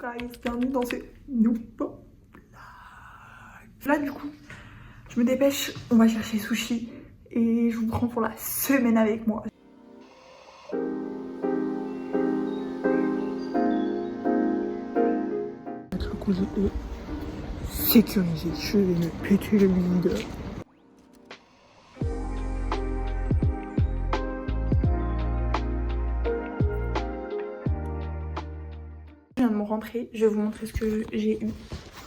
guys, bienvenue dans ce nouveau live. Là du coup, je me dépêche, on va chercher sushi et je vous prends pour la semaine avec moi. Notre cousin est sécurisé, je vais me péter le bide. Je viens de me rentrer, je vais vous montrer ce que j'ai eu.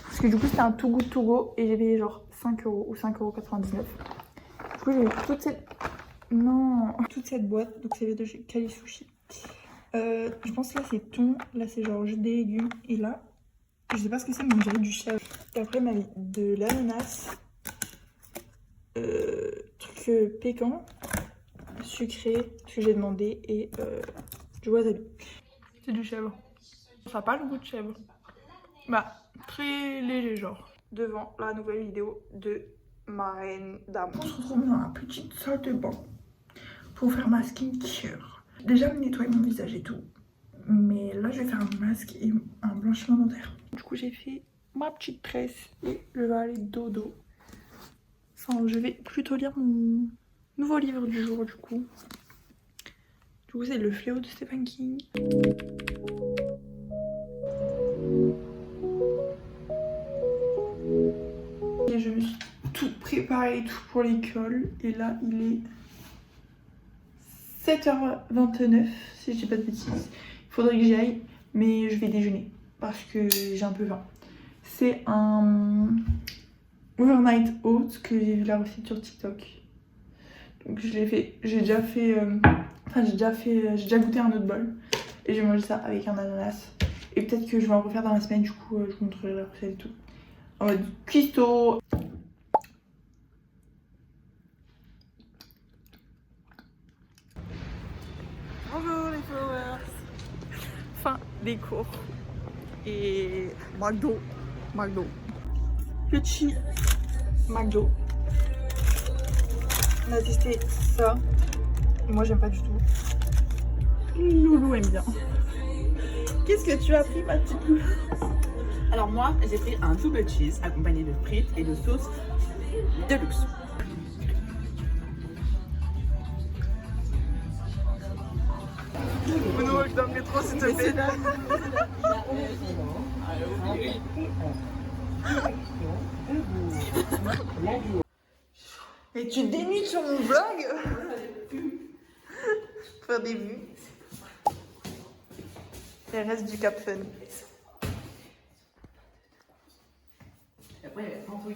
Parce que du coup c'était un Too Good To Go et j'ai payé genre 5 € ou 5,99 €. Du coup j'ai eu toute cette... Non, toute cette boîte, donc c'est de chez Kali Sushi. Je pense que là c'est thon, là c'est genre juste des légumes et là, je sais pas ce que c'est mais on dirait du chèvre. Et après il m'a mis de l'ananas, truc pécan, sucré, ce que j'ai demandé et du wasabi. C'est du chèvre. Ça n'a pas le goût de chèvre. Bah, très léger genre. Devant la nouvelle vidéo de ma reine d'amour. On se retrouve dans la petite salle de bain pour faire ma skincare. Déjà me nettoyer mon visage et tout. Mais là je vais faire un masque et un blanchiment dentaire. Du coup j'ai fait ma petite tresse et je vais aller dodo. Enfin je vais plutôt lire mon nouveau livre du jour du coup. Du coup c'est Le Fléau de Stephen King. Et je me suis tout préparé tout pour l'école. Et là il est 7h29 si je dis pas de bêtises. Il faudrait que j'y aille mais je vais déjeuner parce que j'ai un peu faim. C'est un overnight oats que j'ai vu la recette sur TikTok. Donc je l'ai fait, j'ai déjà goûté un autre bol et j'ai mangé ça avec un ananas. Et peut-être que je vais en refaire dans la semaine, du coup je vous montrerai la recette et tout. En mode cuistot. Bonjour les followers. Fin des cours. Et McDo. Petit McDo. On a testé ça. Moi j'aime pas du tout. Loulou aime bien. Qu'est-ce que tu as pris ma petite Loulou? Alors moi, j'ai pris un double cheese accompagné de frites et de sauce de luxe. Vous nous rejoignez dans le métro s'il te plaît. Et tu dénudes sur mon vlog pour faire des vues. Et reste du Cap Fun. Et après, il y avait Andouille.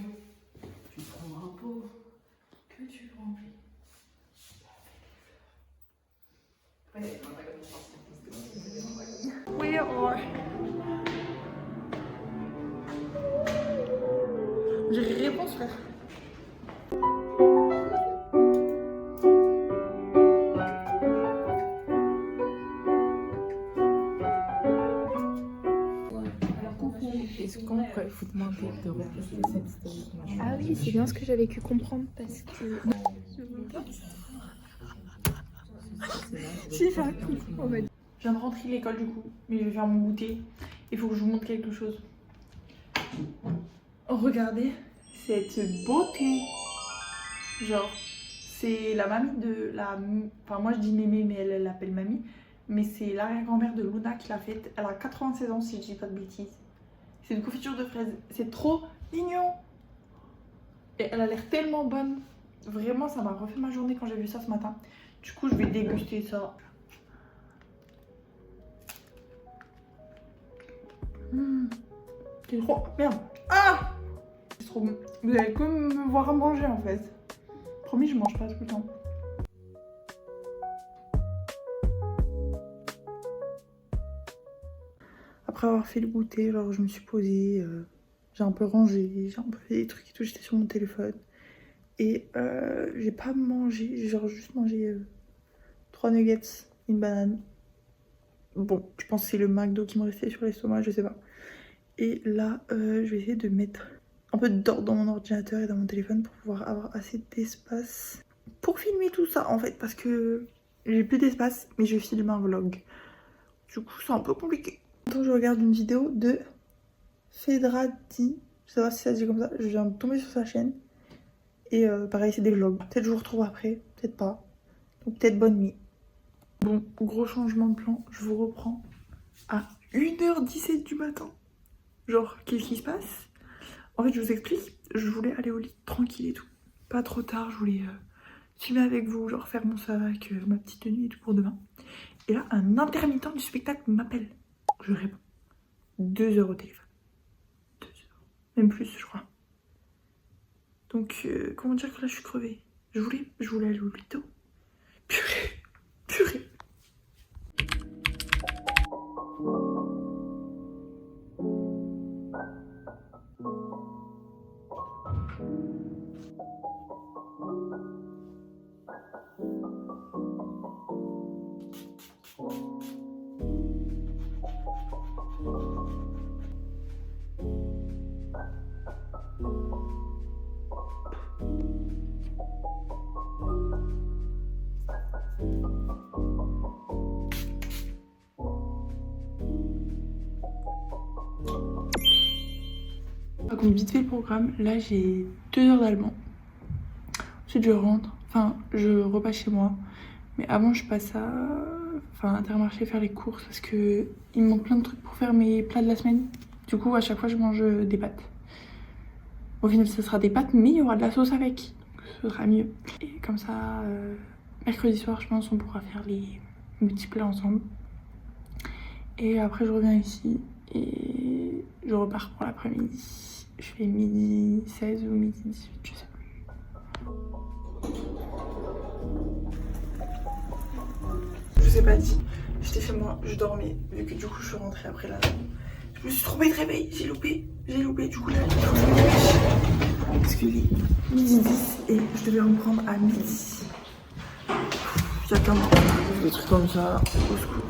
Tu prends un pot que tu remplis. We are. J'ai réponse frère. Est-ce qu'on pourrait vous demander de reposter cette story? Ah oui, c'est bien ce que j'avais pu comprendre parce que... Si, j'ai un coup. Je viens de rentrer de l'école du coup, mais je vais faire mon goûter. Il faut que je vous montre quelque chose. Regardez cette beauté. Genre, c'est la mamie de la... Enfin, moi je dis mémé, mais elle l'appelle mamie. Mais c'est l'arrière-grand-mère de Luna qui l'a faite. Elle a 96 ans si je dis pas de bêtises. C'est une confiture de fraises. C'est trop mignon. Et elle a l'air tellement bonne. Vraiment, ça m'a refait ma journée quand j'ai vu ça ce matin. Du coup, je vais déguster ça. C'est trop... Merde. Ah, c'est trop bon. Vous allez que me voir manger en fait. Promis, je mange pas tout le temps. Après avoir fait le goûter, alors je me suis posée, j'ai un peu rangé, j'ai un peu fait des trucs et tout, j'étais sur mon téléphone. Et j'ai pas mangé, j'ai genre juste mangé 3 nuggets, une banane. Bon, je pense que c'est le McDo qui me restait sur l'estomac, je sais pas. Et là, je vais essayer de mettre un peu d'ordre dans mon ordinateur et dans mon téléphone pour pouvoir avoir assez d'espace pour filmer tout ça en fait, parce que j'ai plus d'espace, mais je filme un vlog. Du coup, c'est un peu compliqué. Donc je regarde une vidéo de Fedrati, je sais pas si ça se dit comme ça, je viens de tomber sur sa chaîne. Et pareil, c'est des vlogs. Peut-être je vous retrouve après, peut-être pas. Donc peut-être bonne nuit. Bon, gros changement de plan, je vous reprends à 1h17 du matin. Genre, qu'est-ce qui se passe? En fait, je vous explique, je voulais aller au lit tranquille et tout. Pas trop tard, je voulais filmer avec vous, genre faire mon sac, ma petite tenue et tout pour demain. Et là, un intermittent du spectacle m'appelle. Je réponds. 2 heures au téléphone. 2 heures. Même plus, je crois. Donc, comment dire que là, je suis crevée. Je voulais aller au lit tôt. Purée. Donc vite fait le programme, là j'ai 2 heures d'allemand. Ensuite je rentre, enfin je repasse chez moi. Mais avant je passe à Intermarché faire les courses parce que il me manque plein de trucs pour faire mes plats de la semaine. Du coup à chaque fois je mange des pâtes. Au final ce sera des pâtes mais il y aura de la sauce avec. Donc ce sera mieux. Et comme ça mercredi soir je pense on pourra faire les petits plats ensemble. Et après je reviens ici et je repars pour l'après-midi. Je fais midi 16 ou midi 18, je sais plus. Je vous ai pas dit, j'étais chez moi, je dormais, vu que du coup je suis rentrée après là. Je me suis trompée de réveil, j'ai loupé, du coup là, il faut que je me dépêche. Parce qu'il est midi 10 et je devais reprendre à midi. J'attends des trucs comme ça, au secours.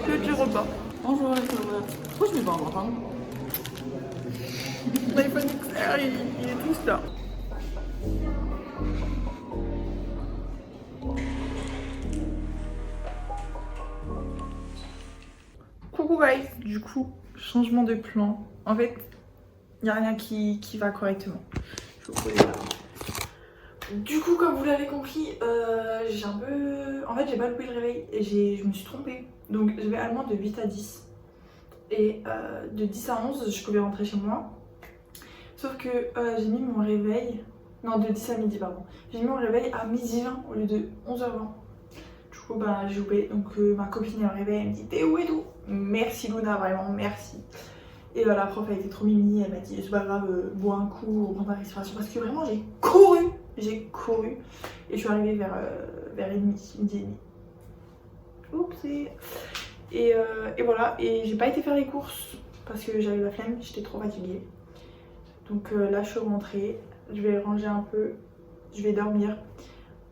Petit repas. Bonjour les followers. Pourquoi je mets pas en grand? L'iPhone XR, il est tous là. Coucou guys, du coup, changement de plan. En fait, il n'y a rien qui va correctement. Je vous pose là. Du coup, comme vous l'avez compris, j'ai un peu... En fait, j'ai pas loupé le réveil et je me suis trompée. Donc, j'avais allemand de 8 à 10. Et de 10 à 11, je pouvais rentrer chez moi. Sauf que j'ai mis mon réveil... Non, de 10 à midi, pardon. J'ai mis mon réveil à midi 20 au lieu de 11h20. Du coup, bah, j'ai loupé. Donc, ma copine, elle me réveille, elle me dit « T'es où et tout ?» Merci Luna, vraiment, merci. Et la prof a été trop mimi, elle m'a dit « C'est pas grave, bois un coup, reprends ta respiration. » Parce que vraiment, j'ai couru. Et je suis arrivée vers midi et demi. Oups. Et voilà, et j'ai pas été faire les courses parce que j'avais la flemme, j'étais trop fatiguée. Donc là je suis rentrée, je vais ranger un peu, je vais dormir,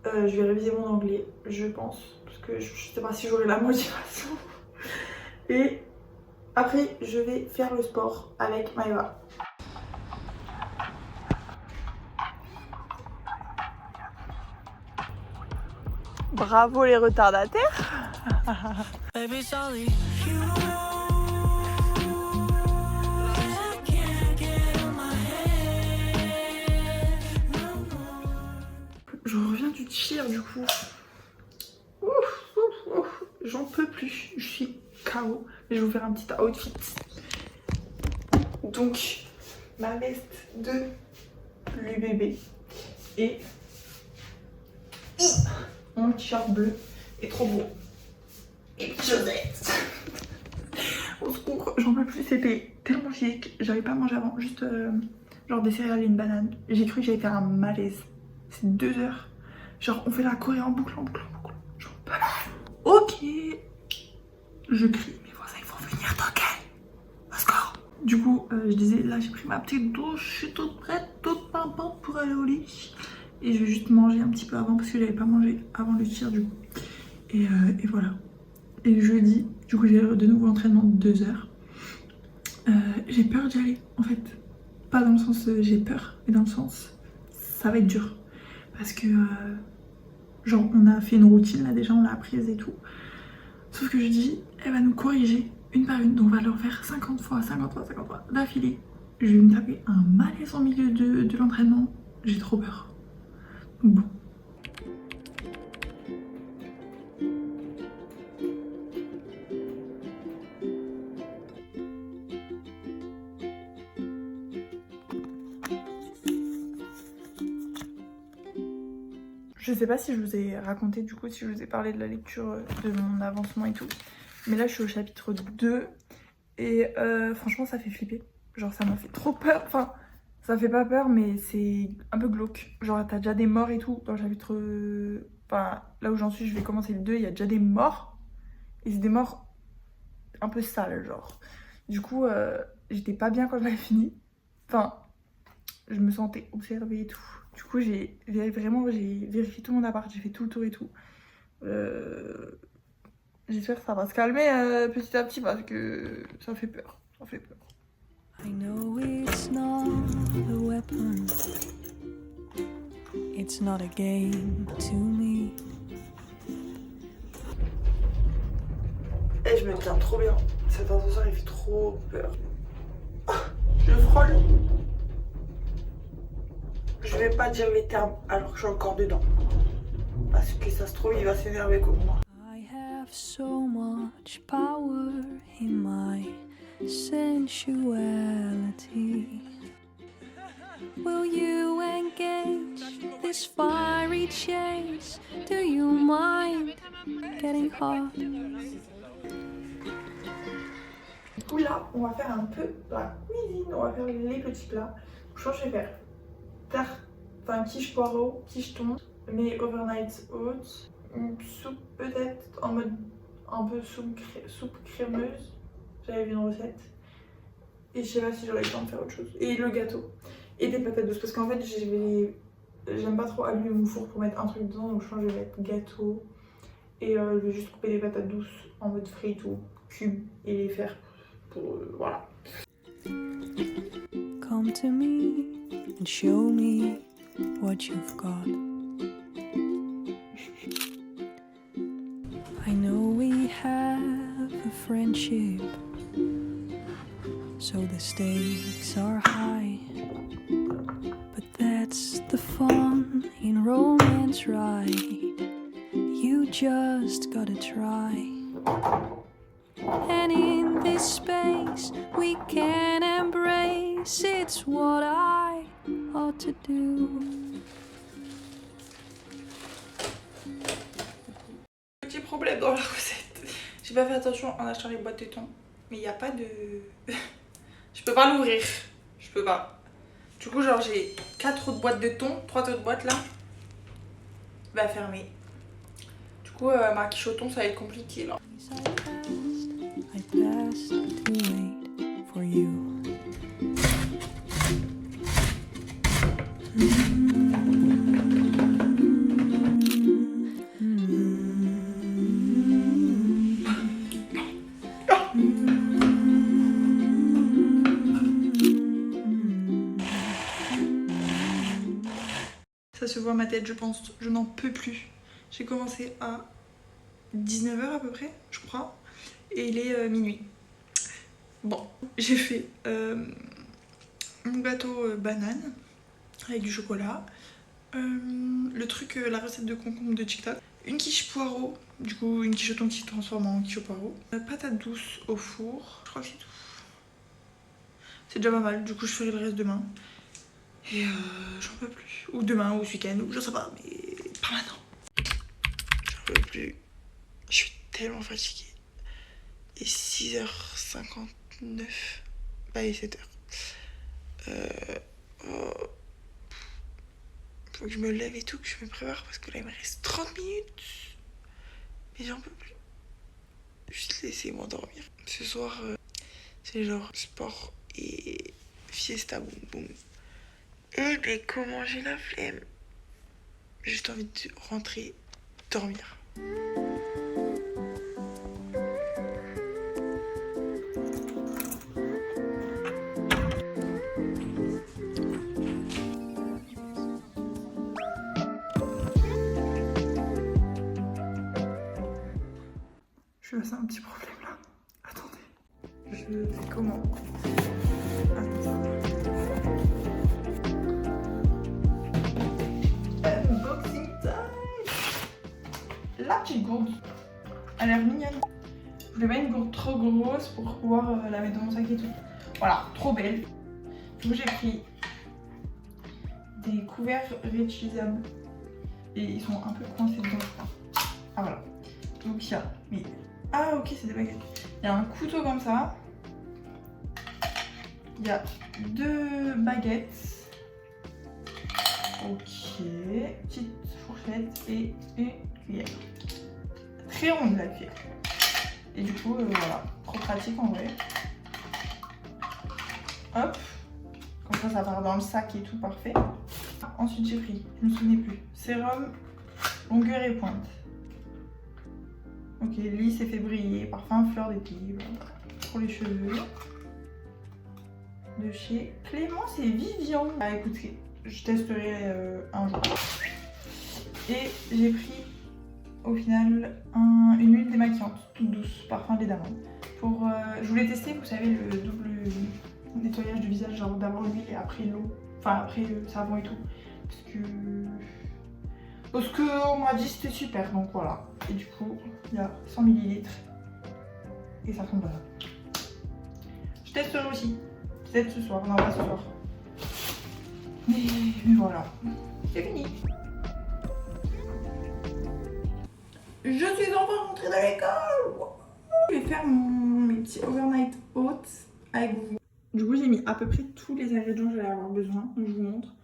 je vais réviser mon anglais, je pense, parce que je sais pas si j'aurai la motivation. Et après je vais faire le sport avec Maëva. Bravo les retardataires. Je reviens du cheer du coup. J'en peux plus, je suis KO. Je vais vous faire un petit outfit. Donc, ma veste de l'UBB et mon t-shirt bleu est trop beau. Et les chaussettes. Au secours, j'en peux plus, c'était tellement chic. J'avais pas mangé avant, juste genre des céréales et une banane. J'ai cru que j'allais faire un malaise. C'est 2 heures. Genre on fait la choré en boucle. Genre pas mal. Ok. Je crie, mes voisins ils vont venir toquer. Au score. Du coup, je disais, là j'ai pris ma petite douche, je suis toute prête, toute pimpante pour aller au lit. Et je vais juste manger un petit peu avant parce que j'avais pas mangé avant le tir du coup. Et voilà. Et jeudi, du coup j'ai de nouveau entraînement de 2 heures. J'ai peur d'y aller en fait. Pas dans le sens j'ai peur, mais dans le sens ça va être dur. Parce que genre on a fait une routine là déjà, on l'a apprise et tout. Sauf que je dis, elle va nous corriger une par une. Donc on va leur faire 50 fois, 50 fois, 50 fois d'affilée. Je vais me taper un malaise en milieu de l'entraînement. J'ai trop peur. Donc bon. Je sais pas si je vous ai raconté du coup, si je vous ai parlé de la lecture de mon avancement et tout. Mais là je suis au chapitre 2 et franchement ça fait flipper. Genre ça m'a fait trop peur. Enfin ça fait pas peur mais c'est un peu glauque. Genre t'as déjà des morts et tout dans le chapitre... Enfin là où j'en suis, je vais commencer le 2, il y a déjà des morts. Et c'est des morts un peu sales genre. Du coup j'étais pas bien quand je l'avais fini. Enfin je me sentais observée et tout. Du coup, j'ai vérifié tout mon appart, j'ai fait tout le tour et tout. J'espère que ça va se calmer petit à petit parce que ça fait peur. Ça fait peur. I know it's not a weapon. It's not a game to me. Et je me tiens trop bien. Cet ascenseur, il fait trop peur. Je frôle. Je vais pas dire les termes alors que je suis encore dedans. Parce que ça se trouve, il va s'énerver comme moi. I have so much power in my sensuality. Will you engage this fiery chase? Do you mind getting hot? Du coup là, on va faire un peu la cuisine, on va faire les petits plats. Je pense que je vais faire quiche poireau, quiche thon, mes overnight oats, une soupe peut-être en mode un peu soupe crémeuse. J'avais vu une recette. Et je sais pas si j'aurai le temps de faire autre chose. Et le gâteau. Et des patates douces. Parce qu'en fait, j'aime pas trop allumer mon four pour mettre un truc dedans. Donc je pense que je vais mettre gâteau. Et je vais juste couper des patates douces en mode frites ou cubes. Et les faire pour... voilà. Come to me and show me what you've got. I know we have a friendship, so the stakes are high. But that's the fun in romance, right? You just gotta try. And in this space we can embrace. It's what I ought to do. Petit problème dans la recette. J'ai pas fait attention en achetant les boîtes de thon. Mais il n'y a pas de... je peux pas l'ouvrir. Je peux pas. Du coup genre j'ai 4 autres boîtes de thon. 3 autres boîtes là. Bah fermées. Du coup ma quiche au thon ça va être compliqué là. I passed to wait for you. Ça se voit à ma tête je pense. Je n'en peux plus. J'ai commencé à 19 h à peu près je crois. Et il est minuit. Bon, j'ai fait mon gâteau banane avec du chocolat. Le truc, la recette de concombre de TikTok. Une quiche poireau, du coup une quiche au thon qui se transforme en quiche au poireau. Patate douce au four, je crois que c'est tout. C'est déjà pas mal, du coup je ferai le reste demain. Et j'en peux plus. Ou demain, ou ce week-end, ou je sais pas, mais pas maintenant. J'en peux plus. Je suis tellement fatiguée. Et 6h59. Bah, et 7h. Faut que je me lève et tout, que je me prépare parce que là il me reste 30 minutes. Mais j'en peux plus. Juste laisser m'endormir. Ce soir, c'est genre sport et fiesta boum boum. Et mais comment j'ai la flemme. J'ai juste envie de rentrer, dormir. Je vais passer un petit problème là. Attendez. Je fais comment? Unboxing time. La petite gourde. Elle a l'air mignonne. Je voulais pas une gourde trop grosse pour pouvoir la mettre dans mon sac et tout. Voilà, trop belle. Du coup j'ai pris des couverts réutilisables. Et ils sont un peu coincés dedans, je crois. Ah voilà. Donc il y a... Mais... Ah ok, c'est des baguettes. Il y a un couteau comme ça. Il y a 2 baguettes. Ok. Petite fourchette et une cuillère. Très ronde la cuillère. Et du coup, voilà. Trop pratique en vrai. Hop. Comme ça part dans le sac et tout, parfait. Ensuite, j'ai pris, je me souvenais plus, sérum, longueur et pointe. Ok, lisse et fait briller, parfum fleur d'été, pour les cheveux. De chez Clémence et Vivian. Ah écoutez, je testerai un jour. Et j'ai pris au final une huile démaquillante, toute douce, parfum lait d'amande. Pour, je voulais tester, vous savez, le double nettoyage du visage, genre d'abord l'huile et après l'eau. Enfin après le savon et tout. Parce que on m'a dit c'était super, donc voilà. Et du coup, il y a 100 ml. Et ça tombe là. Je testerai aussi. Peut-être ce soir, non pas ce soir. Mais voilà. C'est fini. Je suis enfin rentrée de l'école. Je vais faire mes petits overnight oats avec vous. Du coup, j'ai mis à peu près tous les ingrédients que j'allais avoir besoin. Donc, je vous montre.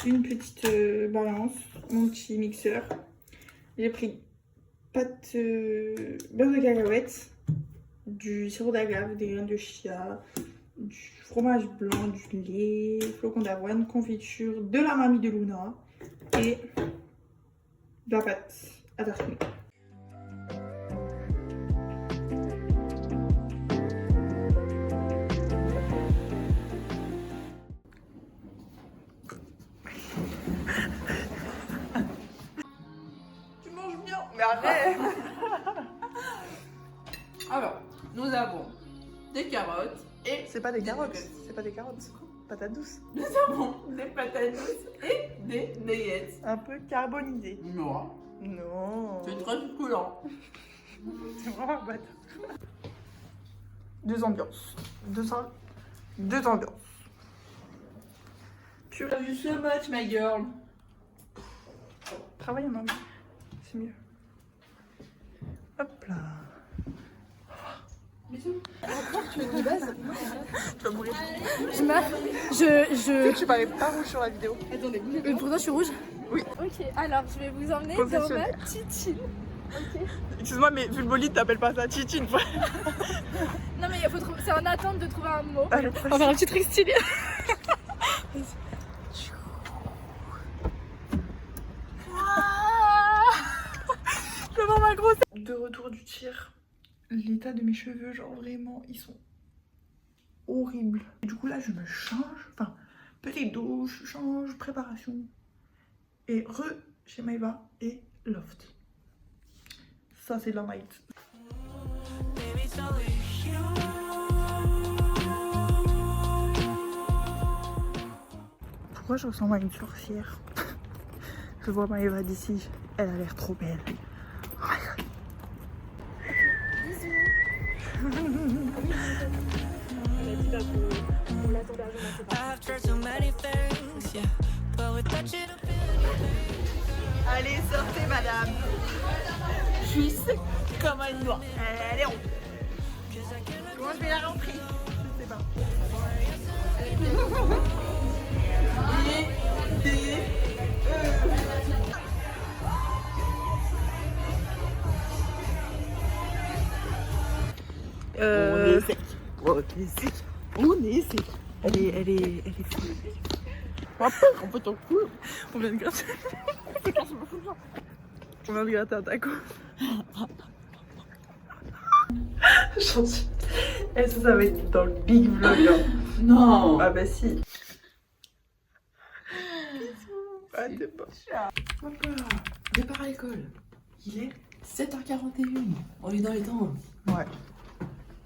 Une petite balance, mon petit mixeur. J'ai pris pâte beurre de cacahuète, du sirop d'agave, des graines de chia, du fromage blanc, du lait, flocons d'avoine, confiture, de la mamie de Luna et de la pâte à tartiner. Mais arrête. Alors, nous avons des carottes et... C'est pas des carottes, c'est pas des carottes. Patates douces. Nous avons des patates douces et des nuggets. Un peu carbonisées. Non, Non. c'est très succulent. C'est vraiment un bâtard. 2 ambiances. 2 ambiances. Tu as vu ce match, ma girl? Travaille en anglais, c'est mieux. Hop là. Bisous. Tu veux de base? Tu vas mourir. Je... Tu parais pas rouge sur la vidéo. Attendez, pourtant je suis rouge? Oui. Ok, alors je vais vous emmener dans ma Professionnel. titine. Ok. Excuse-moi, mais vu le bolide, t'appelles pas ça titine. Non mais c'est en attente de trouver un mot. Allez, On va faire un petit truc stylé. Je vais voir ma grosse. De retour du tir, l'état de mes cheveux, genre vraiment, ils sont horribles. Et du coup là, je me change, enfin, petite douche, change, préparation. Et chez Maïva et Loft. Ça, c'est de la night. Pourquoi je ressemble à une sorcière? Je vois Maïva d'ici, elle a l'air trop belle. Allez, sortez, madame. Je suis sec comme une noix. Elle est ronde. Comment je vais la rentrer? Je sais pas. On est sec. On est sec. On est sec. Elle est folle. On peut t'en couler. On vient de gratter. On vient de gratter un taco. Gentil. Et ça va être dans le big vlog. Hein. Non. Ah bah si. Ah t'es pas. Départ à l'école. Il est 7h41. On est dans les temps. Ouais.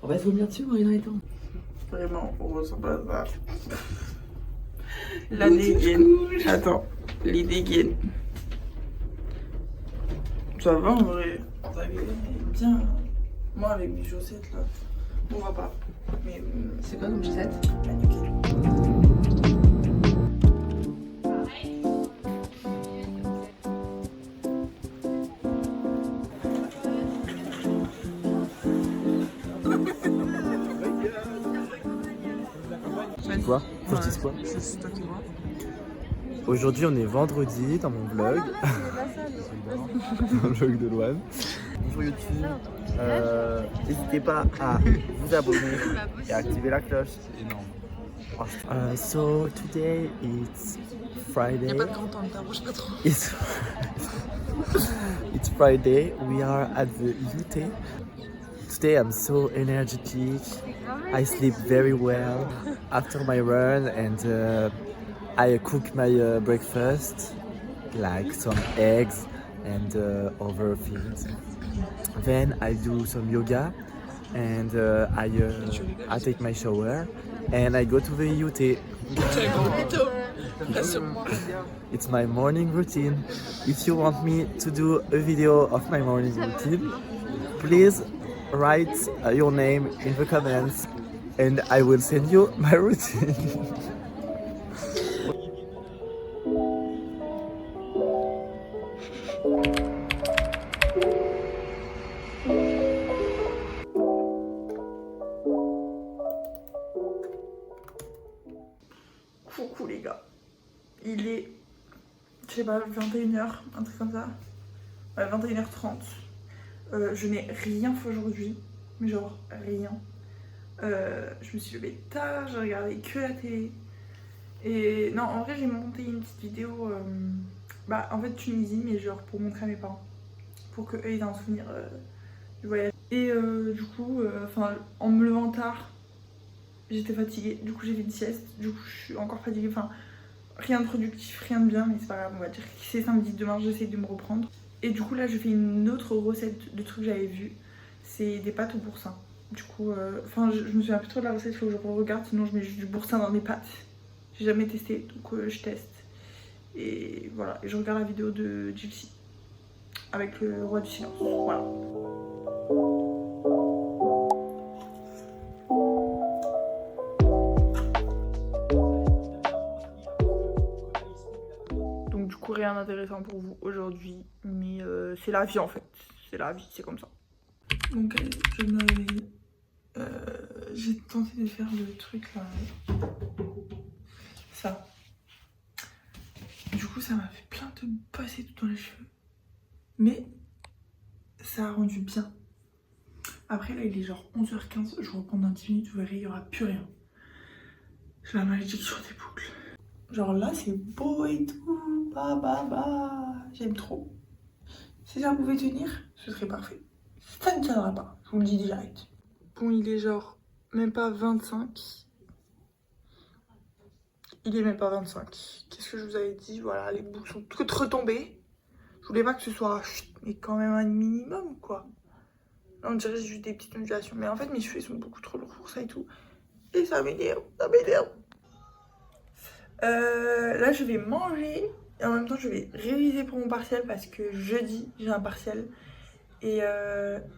On va se vomir dessus, on est dans les temps. Vraiment, on ressemble à ça. La dégaine. Attends, les dégaines. Ça va en vrai. Ta gueule est bien. Moi avec mes chaussettes là, on va pas. Mais C'est quoi comme chaussette? bah, nickel. Quoi? Faut que je dise quoi? C'est toi qui vois. Aujourd'hui, on est vendredi dans mon vlog. Dans le vlog de Loane. Bonjour YouTube. N'hésitez pas à vous abonner et à activer la cloche. C'est énorme. So today it's Friday. Y'a pas de grand temps, t'arranges pas trop. It's Friday. We are at the UT. Today I'm so energetic. I sleep very well after my run, and I cook my breakfast, like some eggs and other things. Then I do some yoga, and I take my shower, and I go to the UT. It's my morning routine. If you want me to do a video of my morning routine, please write your name in the comments and I will send you my routine. Coucou les gars. Il est, je sais pas, 21h, un truc comme ça. Ouais, 21h30. Je n'ai rien fait aujourd'hui, mais genre rien. Je me suis levée tard, j'ai regardé que la télé. Et non, en vrai, j'ai monté une petite vidéo, en fait Tunisie, mais genre pour montrer à mes parents, pour qu'eux aient un souvenir du voyage. Et du coup, en me levant tard, j'étais fatiguée, du coup j'ai fait une sieste, du coup je suis encore fatiguée, rien de productif, rien de bien, mais c'est pas grave, on va dire que c'est samedi, demain j'essaie de me reprendre. Et du coup là je fais une autre recette de trucs que j'avais vu, c'est des pâtes au boursin. Du coup, je me souviens plus trop de la recette, il faut que je regarde, sinon je mets juste du boursin dans des pâtes. J'ai jamais testé, donc je teste. Et voilà, et je regarde la vidéo de Gypsy avec le roi du silence, voilà. Donc du coup rien d'intéressant pour vous aujourd'hui, mais c'est la vie en fait, c'est la vie, c'est comme ça. Donc allez, je me réveille. J'ai tenté de faire le truc là, ça. Du coup ça m'a fait plein de passer tout dans les cheveux, mais ça a rendu bien. Après là il est genre 11h15, je reprends dans 10 minutes, vous verrez il n'y aura plus rien. J'ai la malédiction des boucles. Genre là c'est beau et tout, j'aime trop. Si ça pouvait tenir, ce serait parfait. Ça ne tiendra pas, je vous le dis direct. Bon, il est genre même pas 25. Il est même pas 25. Qu'est-ce que je vous avais dit? Voilà, les boucles sont toutes retombées. Je voulais pas que ce soit, mais quand même un minimum quoi. Là, on dirait juste des petites ondulations. Mais en fait, mes cheveux sont beaucoup trop lourds pour ça et tout. Et ça m'énerve, ça m'énerve. Là, je vais manger. Et en même temps, je vais réviser pour mon partiel parce que jeudi, j'ai un partiel. Et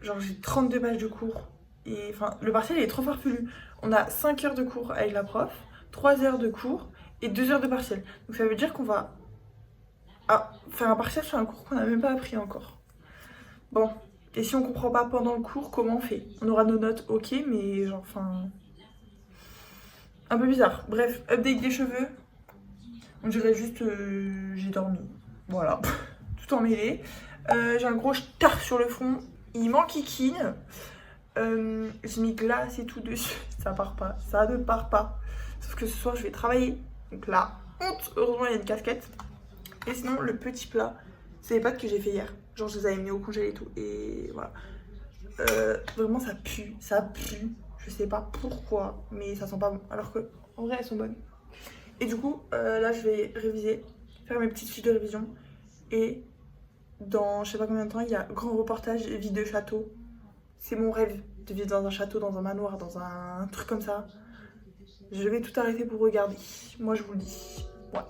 genre, j'ai 32 pages de cours. Et enfin, le partiel il est trop farfelu. On a 5 heures de cours avec la prof, 3 heures de cours et 2 heures de partiel. Donc ça veut dire qu'on va faire un partiel sur un cours qu'on n'a même pas appris encore. Bon, et si on comprend pas pendant le cours, comment on fait? On aura nos notes, ok, mais genre, un peu bizarre. Bref, update des cheveux. On dirait juste j'ai dormi. Voilà, tout emmêlé. J'ai un gros star sur le front. Il m'enquiquine. J'ai mis glace et tout dessus. Ça part pas, ça ne part pas. Sauf que ce soir je vais travailler. Donc là, honte. Heureusement il y a une casquette. Et sinon le petit plat, c'est les pâtes que j'ai fait hier. Genre je les avais mis au congèle et tout. Et voilà. Vraiment ça pue. Ça pue. Je sais pas pourquoi. Mais ça sent pas bon. Alors que en vrai elles sont bonnes. Et du coup là je vais réviser. Faire mes petites fiches de révision. Et dans je sais pas combien de temps, il y a grand reportage vie de château. C'est mon rêve de vivre dans un château, dans un manoir, dans un truc comme ça. Je vais tout arrêter pour regarder. Moi je vous le dis. Ouais.